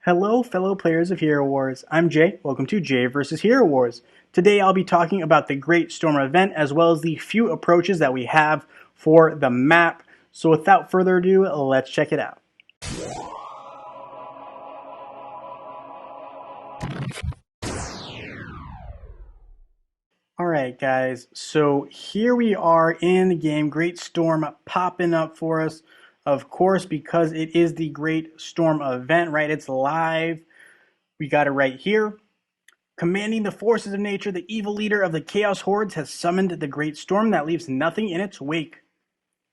Hello, fellow players of Hero Wars. I'm Jay. Welcome to Jay vs. Hero Wars. Today I'll be talking about the Great Storm event as well as the few approaches that we have for the map. So without further ado, let's check it out. Alright guys, so here we are in the game, Great Storm popping up for us. Of course, because it is the Great Storm event, right? It's live. We got it right here. Commanding the forces of nature, the evil leader of the Chaos Hordes has summoned the Great Storm that leaves nothing in its wake.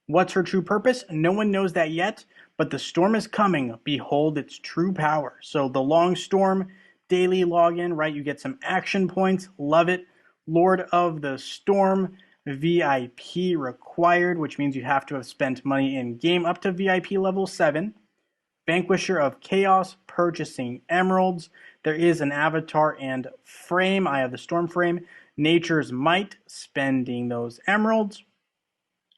What's her true purpose? No one knows that yet, but the storm is coming. Behold its true power. So the Long Storm daily login, right? You get some action points. Love it. Lord of the Storm, VIP required, which means you have to have spent money in game up to VIP level 7. Vanquisher of Chaos, purchasing emeralds. There is an avatar and frame. I have the storm frame. Nature's Might, spending those emeralds.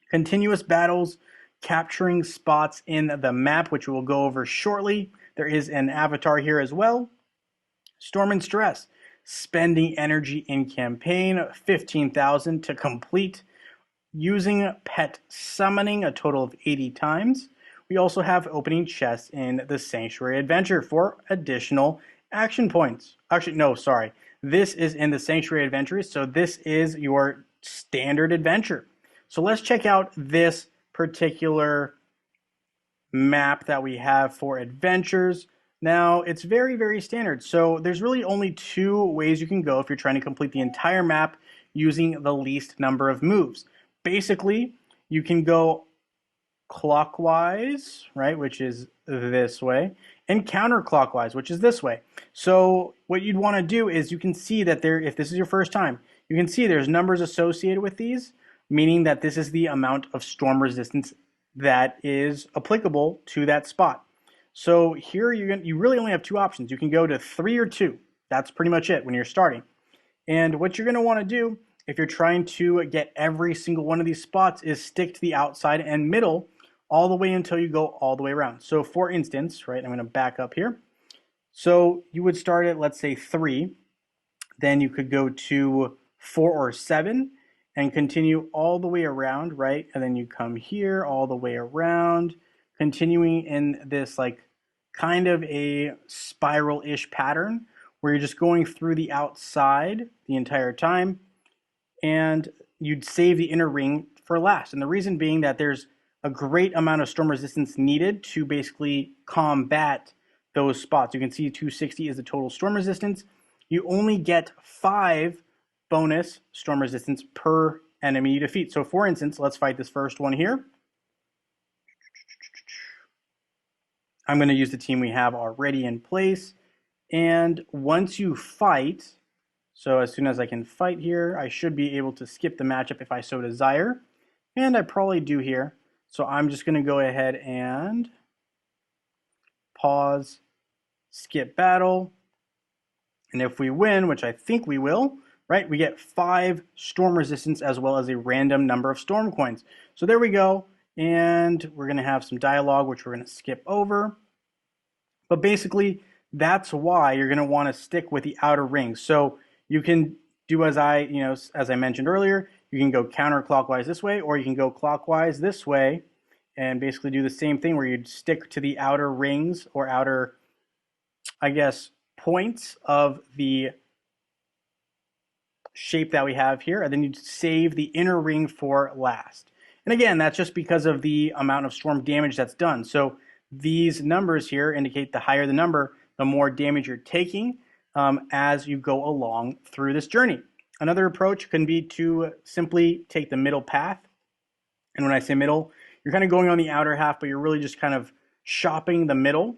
Continuous battles, capturing spots in the map, which we'll go over shortly. There is an avatar here as well. Storm and Stress, spending energy in campaign, 15,000 to complete. Using pet summoning a total of 80 times. We also have opening chests in the Sanctuary Adventure for additional action points. Actually, no, sorry. This is in the Sanctuary Adventure, so this is your standard adventure. So let's check out this particular map that we have for adventures. Now, it's very, very standard. So there's really only two ways you can go if you're trying to complete the entire map using the least number of moves. Basically, you can go clockwise, right, which is this way, and counterclockwise, which is this way. So what you'd want to do is you can see that there, if this is your first time, you can see there's numbers associated with these, meaning that this is the amount of storm resistance that is applicable to that spot. So here you really only have two options. You can go to 3 or 2. That's pretty much it when you're starting. And what you're going to want to do if you're trying to get every single one of these spots is stick to the outside and middle all the way until you go all the way around. So for instance, right, I'm going to back up here. So you would start at, let's say, 3. Then you could go to 4 or 7 and continue all the way around, right? And then you come here all the way around, continuing in this like kind of a spiral-ish pattern where you're just going through the outside the entire time, and you'd save the inner ring for last. And the reason being that there's a great amount of storm resistance needed to basically combat those spots. You can see 260 is the total storm resistance. You only get 5 bonus storm resistance per enemy you defeat. So for instance, let's fight this first one here. I'm going to use the team we have already in place. And once you fight, so as soon as I can fight here, I should be able to skip the matchup if I so desire. And I probably do here. So I'm just going to go ahead and pause, skip battle. And if we win, which I think we will, right, we get 5 storm resistance as well as a random number of storm coins. So there we go. And we're going to have some dialogue, which we're going to skip over. But basically, that's why you're going to want to stick with the outer rings. So you can do as I mentioned earlier, you can go counterclockwise this way, or you can go clockwise this way, and basically do the same thing where you'd stick to the outer rings or outer, I guess, points of the shape that we have here, and then you'd save the inner ring for last. And again, that's just because of the amount of storm damage that's done. So these numbers here indicate the higher the number, the more damage you're taking as you go along through this journey. Another approach can be to simply take the middle path. And when I say middle, you're kind of going on the outer half, but you're really just kind of shopping the middle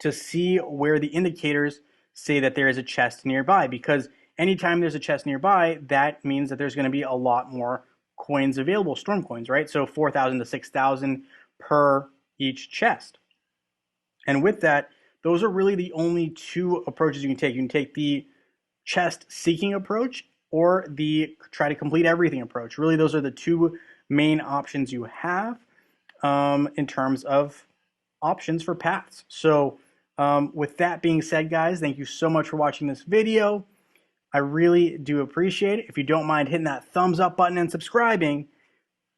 to see where the indicators say that there is a chest nearby. Because anytime there's a chest nearby, that means that there's going to be a lot more coins available, storm coins, right? So 4,000 to 6,000 per each chest. And with that, those are really the only two approaches you can take. You can take the chest seeking approach or the try to complete everything approach. Really, those are the two main options you have in terms of options for paths. So With that being said, guys, thank you so much for watching this video. I really do appreciate it. If you don't mind hitting that thumbs up button and subscribing,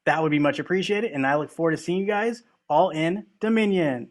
that would be much appreciated. And I look forward to seeing you guys all in Dominion.